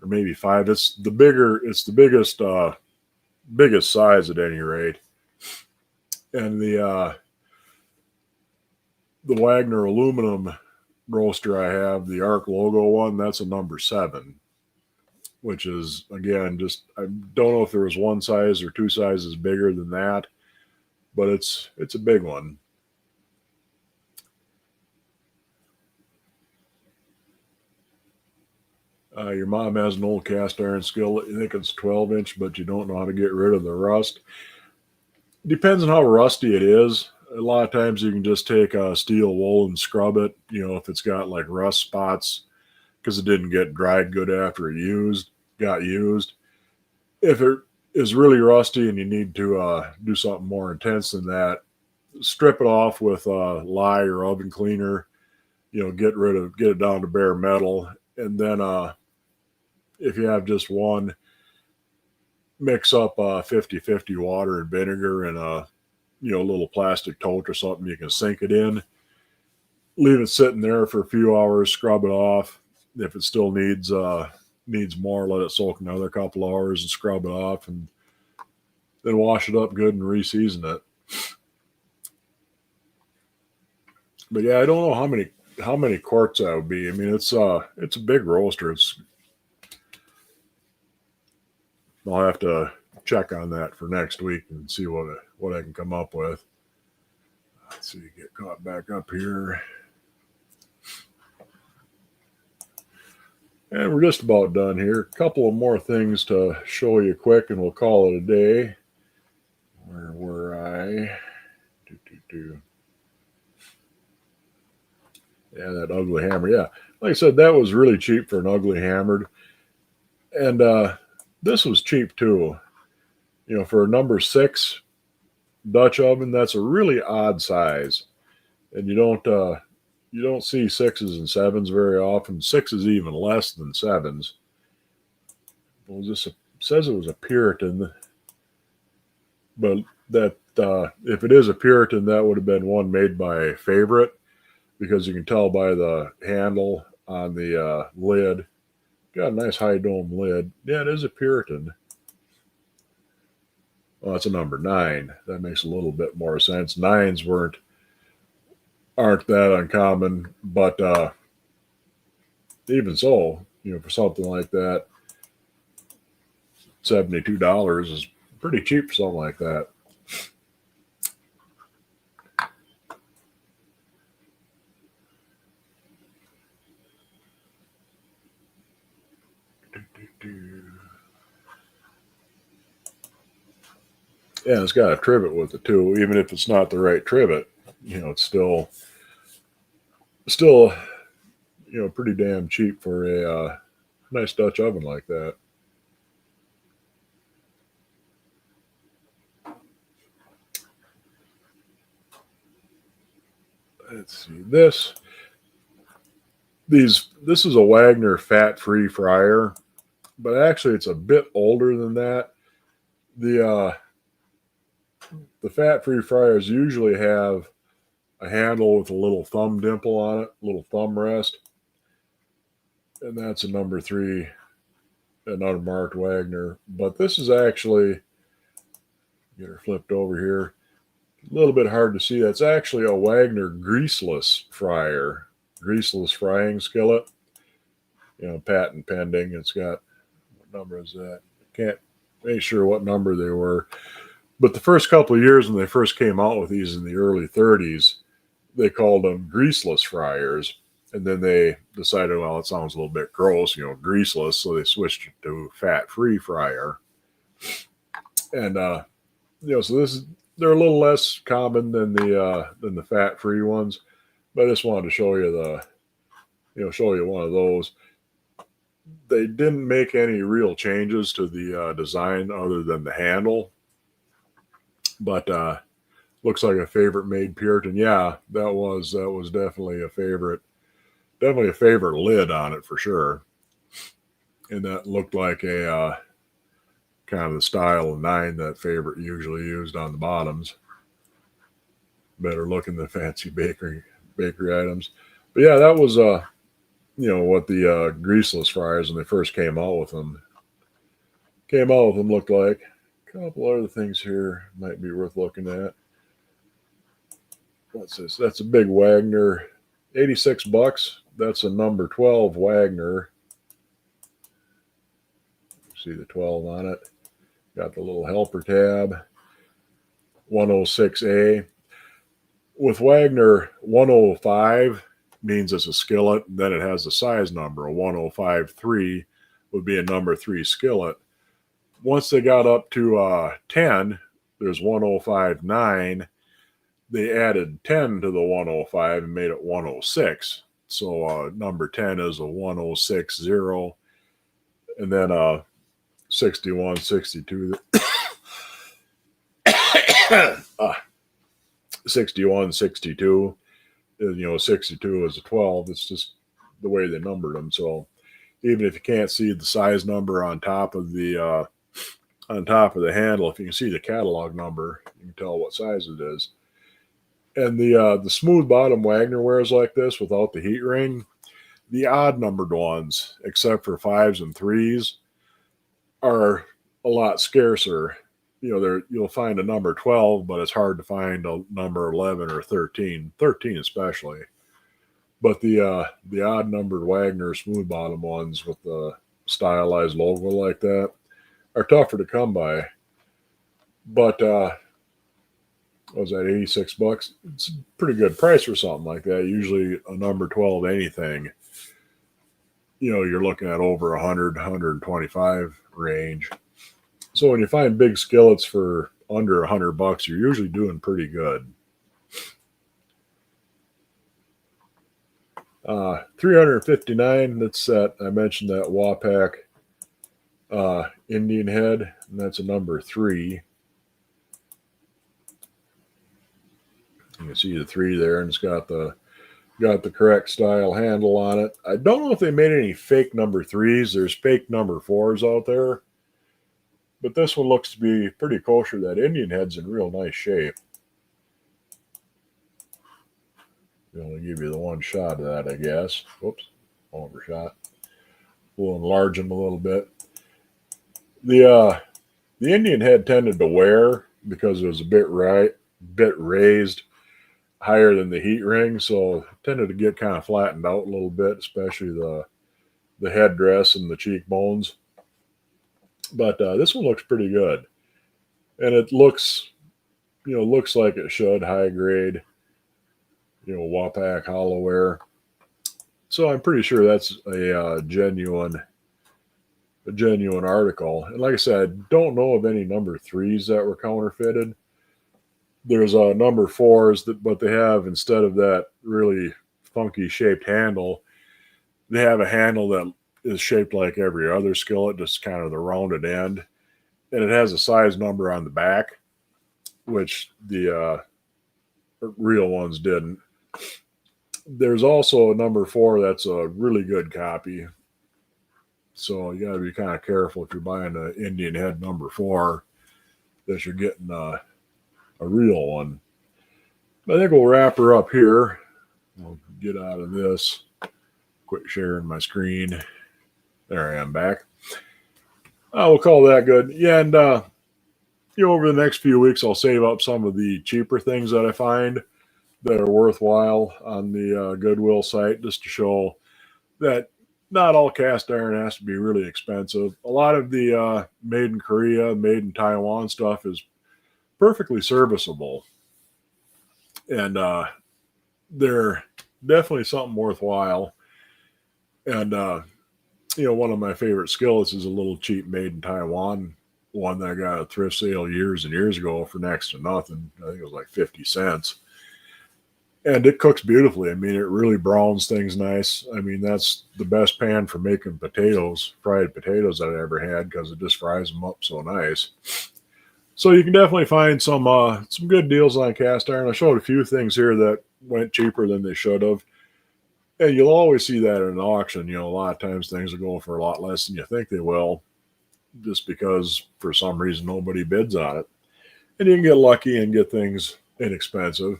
or maybe 5. It's the biggest size at any rate. And the Wagner aluminum roaster I have, the ARC logo one, that's a number 7, which is, again, just, I don't know if there was one size or two sizes bigger than that, but it's a big one. Your mom has an old cast iron skillet. You think it's 12-inch, but you don't know how to get rid of the rust. Depends on how rusty it is. A lot of times you can just take steel wool and scrub it, if it's got like rust spots because it didn't get dried good after it got used. If it is really rusty and you need to do something more intense than that, strip it off with lye or oven cleaner, get it down to bare metal. And then if you have just one, mix up 50-50 water and vinegar and a little plastic tote or something you can sink it in. Leave it sitting there for a few hours, scrub it off. If it still needs more, let it soak another couple hours and scrub it off, and then wash it up good and re-season it. But yeah, I don't know how many quarts that would be. I mean, it's a big roaster. I'll have to check on that for next week and see what I can come up with. Let's see, get caught back up here. And we're just about done here. A couple of more things to show you quick, and we'll call it a day. Where were I? Yeah, that ugly hammer. Yeah, like I said, that was really cheap for an ugly hammered. And this was cheap too. For a number 6 Dutch oven, that's a really odd size. And you don't see 6s and 7s very often. 6s even less than 7s. Was this says it was a Puritan, but that if it is a Puritan, that would have been one made by Favorite, because you can tell by the handle on the lid. Got a nice high dome lid. Yeah, it is a Puritan. Well, that's a number 9. That makes a little bit more sense. 9s aren't that uncommon, but even so, for something like that, $72 is pretty cheap for something like that. Yeah, it's got a trivet with it too. Even if it's not the right trivet, it's still pretty damn cheap for a nice Dutch oven like that. Let's see this is a Wagner fat-free fryer, but actually it's a bit older than that. The fat-free fryers usually have a handle with a little thumb dimple on it, a little thumb rest, and that's a number 3, an unmarked Wagner. But this is actually, get her flipped over here, a little bit hard to see. That's actually a Wagner greaseless fryer, greaseless frying skillet. Patent pending. It's got, what number is that? Can't make sure what number they were. But the first couple of years when they first came out with these in the early 30s, they called them greaseless fryers. And then they decided, well, it sounds a little bit gross, greaseless. So they switched it to fat-free fryer. And, so they're a little less common than the fat-free ones. But I just wanted to show you one of those. They didn't make any real changes to the design other than the handle. But looks like a favorite made Puritan. Yeah, that was definitely a favorite lid on it for sure. And that looked like a kind of the style of 9 that Favorite usually used on the bottoms. Better looking than fancy bakery items. But yeah, that was what the greaseless fryers when they first came out with them looked like. A couple other things here might be worth looking at. What's this? That's a big Wagner, $86. That's a number 12 Wagner. See the 12 on it. Got the little helper tab. 106A. With Wagner, 105 means it's a skillet. Then it has the size number. A 105.3 would be a number 3 skillet. Once they got up to 10, there's 105.9. They added 10 to the 105 and made it 106. So number 10 is a 106.0. And then 61, 62. 61, 62. 62 is a 12. It's just the way they numbered them. So even if you can't see the size number on top of the handle, if you can see the catalog number, you can tell what size it is. And the smooth bottom Wagner wares like this without the heat ring, the odd numbered ones, except for 5s and 3s, are a lot scarcer. You'll find a number 12, but it's hard to find a number 11 or 13 especially. But the odd numbered Wagner smooth bottom ones with the stylized logo like that are tougher to come by. But what was that, $86? It's a pretty good price for something like that. Usually a number 12 anything you're looking at over 100, 125 range. So when you find big skillets for under $100, you're usually doing pretty good. 359. That's that. I mentioned that Wapak Indian head, and that's a number 3. You can see the 3 there, and it's got the correct style handle on it. I don't know if they made any fake number 3s. There's fake number 4s out there, but this one looks to be pretty kosher. That Indian head's in real nice shape. They only give you the one shot of that, I guess. Whoops, overshot. We'll enlarge them a little bit. The Indian head tended to wear because it was a bit raised higher than the heat ring, so it tended to get kind of flattened out a little bit, especially the headdress and the cheekbones. But this one looks pretty good, and it looks like it should, high grade, Wapak hollowware. So I'm pretty sure that's a genuine article. And like I said, I don't know of any number 3s that were counterfeited. There's number 4s, but they have, instead of that really funky shaped handle, they have a handle that is shaped like every other skillet, just kind of the rounded end, and it has a size number on the back, which the real ones didn't. There's also a number 4 that's a really good copy, so you got to be kind of careful if you're buying an Indian head number 4 that you're getting a real one. I think we'll wrap her up here. We'll get out of this. Quit sharing my screen. There I am back. We'll call that good. Yeah, and over the next few weeks, I'll save up some of the cheaper things that I find that are worthwhile on the Goodwill site, just to show that not all cast iron has to be really expensive. A lot of the made in Korea, made in Taiwan stuff is perfectly serviceable, and they're definitely something worthwhile. And one of my favorite skillets is a little cheap made in Taiwan one that I got at a thrift sale years and years ago for next to nothing. I think it was like 50 cents. And it cooks beautifully. I mean, it really browns things nice. I mean, that's the best pan for making potatoes, fried potatoes that I ever had, because it just fries them up so nice. So you can definitely find some good deals on cast iron. I showed a few things here that went cheaper than they should have. And you'll always see that at an auction. A lot of times things will go for a lot less than you think they will, just because for some reason nobody bids on it. And you can get lucky and get things inexpensive.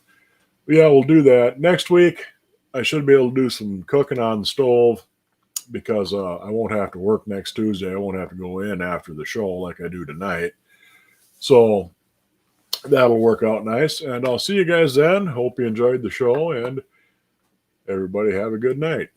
But yeah, we'll do that. Next week, I should be able to do some cooking on the stove, because I won't have to work next Tuesday. I won't have to go in after the show like I do tonight. So that'll work out nice. And I'll see you guys then. Hope you enjoyed the show, and everybody have a good night.